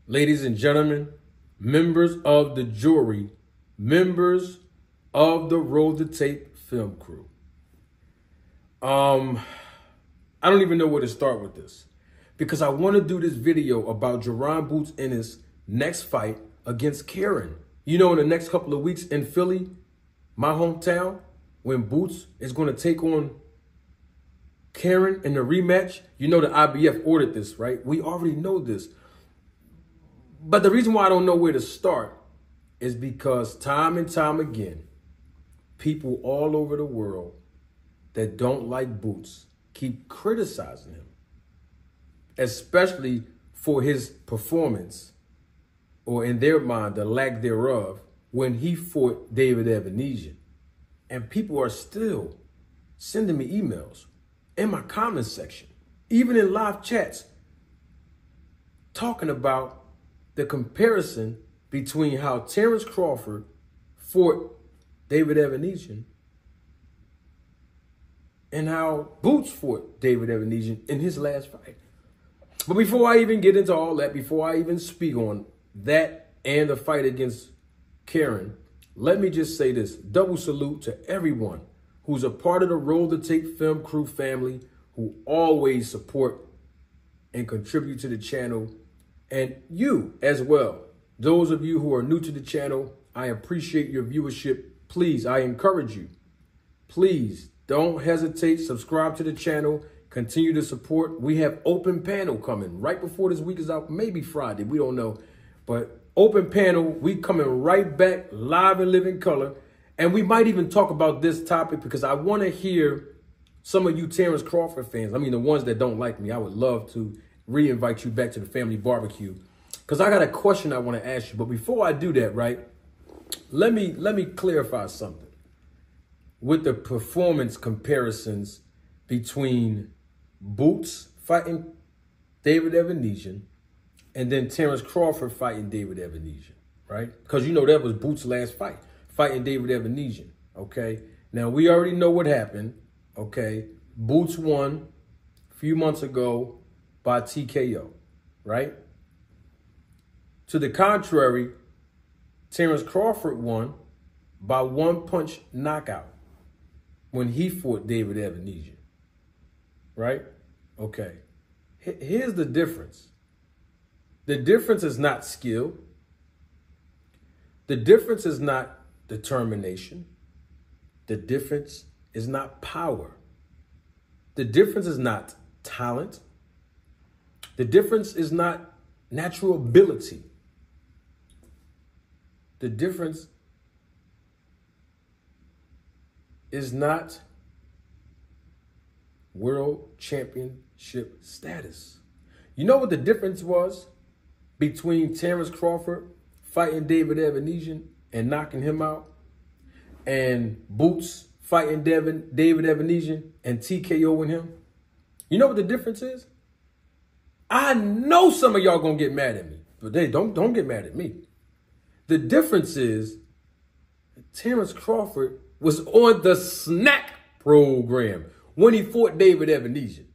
ladies and gentlemen, members of the jury, members of the Roll the Tape film crew. I don't even know where to start with this because I want to do this video about Jaron Boots Ennis' next fight against Jaron. You know, in the next couple of weeks in Philly, my hometown, when Boots is going to take on Jaron in the rematch. You know the IBF ordered this, right? We already know this. But the reason why I don't know where to start is because time and time again, people all over the world that don't like Boots keep criticizing him, especially for his performance, or in their mind, the lack thereof, when he fought David Evanesian. And people are still sending me emails in my comments section, even in live chats, talking about the comparison between how Terence Crawford fought David Evanesian and how Boots fought David Evanesian in his last fight. But before I even get into all that, before I even speak on that and the fight against Jaron, let me just say this. Double salute to everyone who's a part of the Roll the Tape film crew family, who always support and contribute to the channel. And you as well. Those of you who are new to the channel, I appreciate your viewership. Please, I encourage you. Please don't hesitate. Subscribe to the channel. Continue to support. We have open panel coming right before this week is out. Maybe Friday. We don't know. But open panel, we coming right back live and live in color. And we might even talk about this topic because I want to hear some of you Terence Crawford fans. I mean, the ones that don't like me. I would love to re-invite you back to the family barbecue because I got a question I want to ask you. But before I do that, right, let me clarify something with the performance comparisons between Boots fighting David Evanesian and then Terence Crawford fighting David Evanesian, right? Because you know that was Boots' last fight, fighting David Evanesian, okay? Now, we already know what happened, okay? Boots won a few months ago by TKO, right? To the contrary, Terence Crawford won by one-punch knockout when he fought David Evanesian, right? Okay. Here's the difference. The difference is not skill. The difference is not determination. The difference is not power. The difference is not talent. The difference is not natural ability. The difference is not world championship status. You know what the difference was between Terence Crawford fighting David Evanesian and knocking him out, and Boots fighting David Evanesian and TKOing him? You know what the difference is? I know some of y'all gonna get mad at me, but they don't get mad at me. The difference is Terence Crawford was on the snack program when he fought David Evanesian.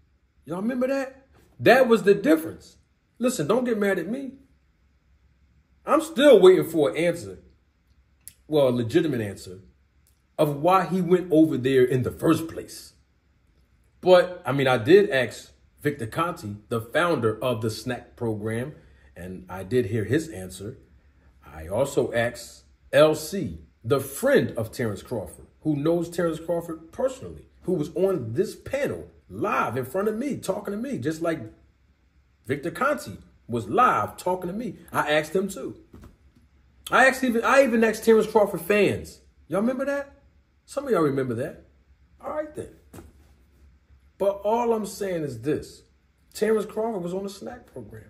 Y'all remember that? That was the difference. Listen, don't get mad at me. I'm still waiting for an answer, well, a legitimate answer, of why he went over there in the first place. But, I mean, I did ask Victor Conti, the founder of the snack program, and I did hear his answer. I also asked LC, the friend of Terence Crawford, who knows Terence Crawford personally, who was on this panel live in front of me, talking to me, just like Victor Conti was live talking to me. I asked him too. I even asked Terence Crawford fans. Y'all remember that? Some of y'all remember that. All right then. But all I'm saying is this. Terence Crawford was on the snack program.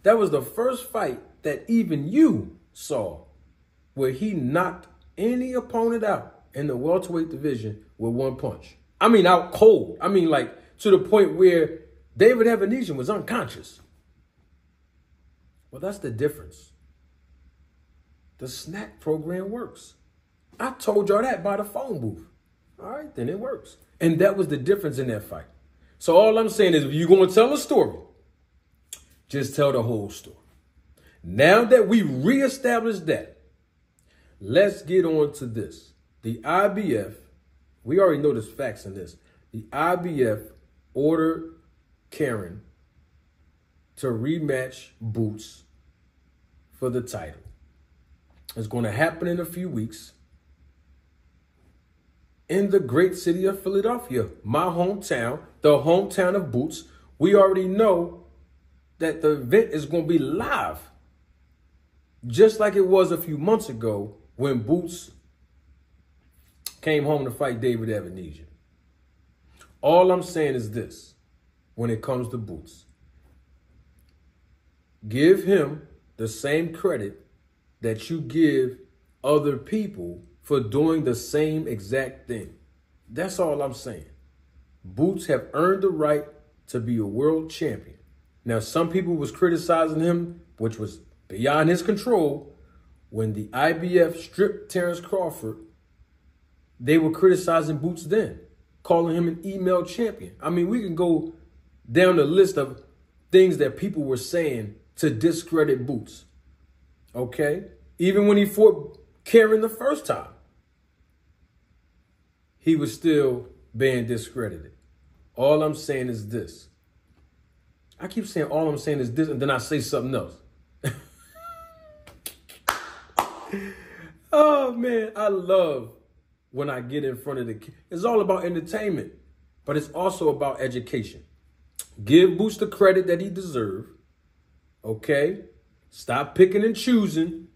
That was the first fight that even you saw where he knocked any opponent out in the welterweight division with one punch. I mean, out cold. I mean, like, to the point where David Evanesian was unconscious. Well, that's the difference. The snack program works. I told y'all that by the phone booth. All right, then it works. And that was the difference in that fight. So all I'm saying is, if you're going to tell a story, just tell the whole story. Now that we reestablished that, let's get on to this. The IBF, we already know there's facts in this. The IBF ordered Karen to rematch Boots for the title. It's going to happen in a few weeks in the great city of Philadelphia, my hometown, the hometown of Boots. We already know that the event is going to be live, just like it was a few months ago when Boots came home to fight David Ebenezer. All I'm saying is this, when it comes to Boots, give him the same credit that you give other people for doing the same exact thing. That's all I'm saying. Boots have earned the right to be a world champion. Now, some people was criticizing him, which was beyond his control. When the IBF stripped Terence Crawford, they were criticizing Boots then, calling him an email champion. I mean, we can go down the list of things that people were saying to discredit Boots. Okay? Even when he fought Karen the first time, he was still being discredited. All I'm saying is this. I keep saying all I'm saying is this, and then I say something else. Oh, man, I love when I get in front of the kids. It's all about entertainment, but it's also about education. Give Boots the credit that he deserves. Okay? Stop picking and choosing.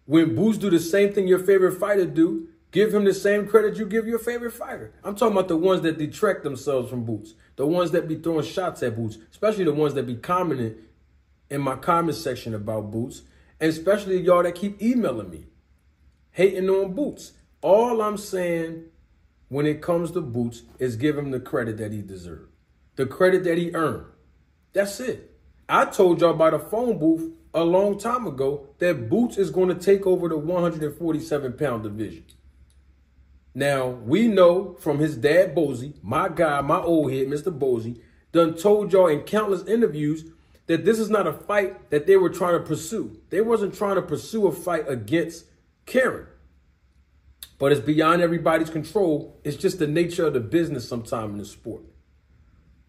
When Boots do the same thing your favorite fighter do, give him the same credit you give your favorite fighter. I'm talking about the ones that detract themselves from Boots. The ones that be throwing shots at Boots. Especially the ones that be commenting in my comment section about Boots. And especially y'all that keep emailing me, hating on Boots. All I'm saying when it comes to Boots is give him the credit that he deserves. The credit that he earned. That's it. I told y'all by the phone booth a long time ago that Boots is going to take over the 147-pound division. Now, we know from his dad, Bozy, my guy, my old head, Mr. Bozy, done told y'all in countless interviews that this is not a fight that they were trying to pursue. They wasn't trying to pursue a fight against Karen. But it's beyond everybody's control. It's just the nature of the business sometime in the sport.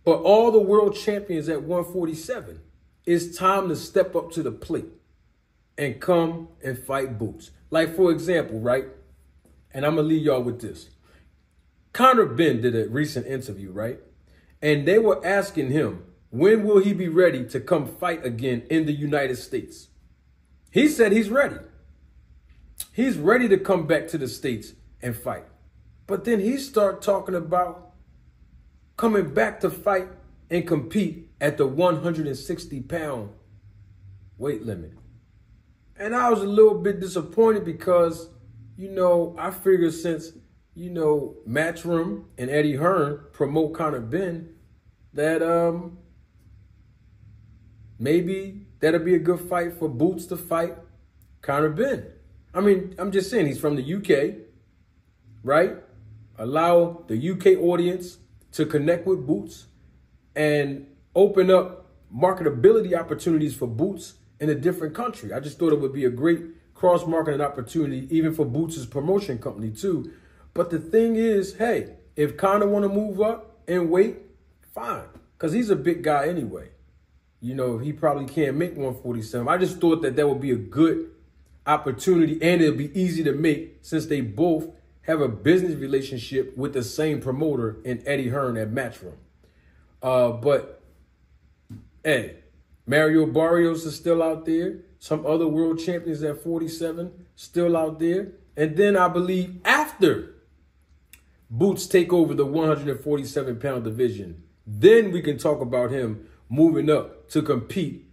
But all the world champions at 147, it's time to step up to the plate and come and fight Boots. Like, for example, right? And I'm going to leave y'all with this. Conor Benn did a recent interview, right? And they were asking him, when will he be ready to come fight again in the United States? He said he's ready. He's ready to come back to the States and fight. But then he started talking about coming back to fight and compete at the 160-pound weight limit. And I was a little bit disappointed because, you know, I figured since, you know, Matchroom and Eddie Hearn promote Conor Benn, that maybe that'll be a good fight for Boots to fight Conor Benn. I mean, I'm just saying, he's from the UK, right? Allow the UK audience to connect with Boots and open up marketability opportunities for Boots in a different country. I just thought it would be a great cross-marketing opportunity, even for Boots' promotion company too. But the thing is, hey, if Conor want to move up and weight, fine, because he's a big guy anyway. You know, he probably can't make 147. I just thought that would be a good opportunity, and it'll be easy to make since they both have a business relationship with the same promoter in Eddie Hearn at Matchroom. But, hey, Mario Barrios is still out there. Some other world champions at 47 still out there. And then I believe after Boots take over the 147-pound division, then we can talk about him moving up to compete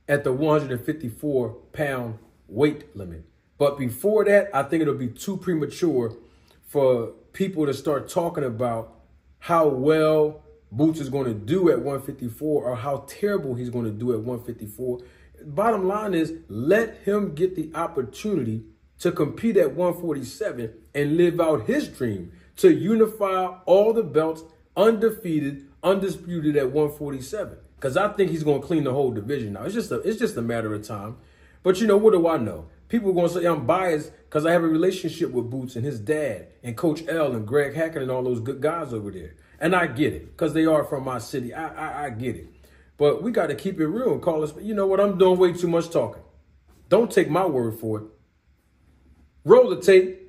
at the 154-pound weight limit. But before that, I think it'll be too premature for people to start talking about how well Boots is going to do at 154 or how terrible he's going to do at 154. Bottom line is, let him get the opportunity to compete at 147 and live out his dream to unify all the belts, undefeated, undisputed at 147. because I think he's going to clean the whole division now. It's just a matter of time. But, you know, what do I know? People are going to say I'm biased because I have a relationship with Boots and his dad and Coach L and Greg Hackett and all those good guys over there. And I get it because they are from my city. I get it. But we got to keep it real and call us. You know what? I'm doing way too much talking. Don't take my word for it. Roll the tape.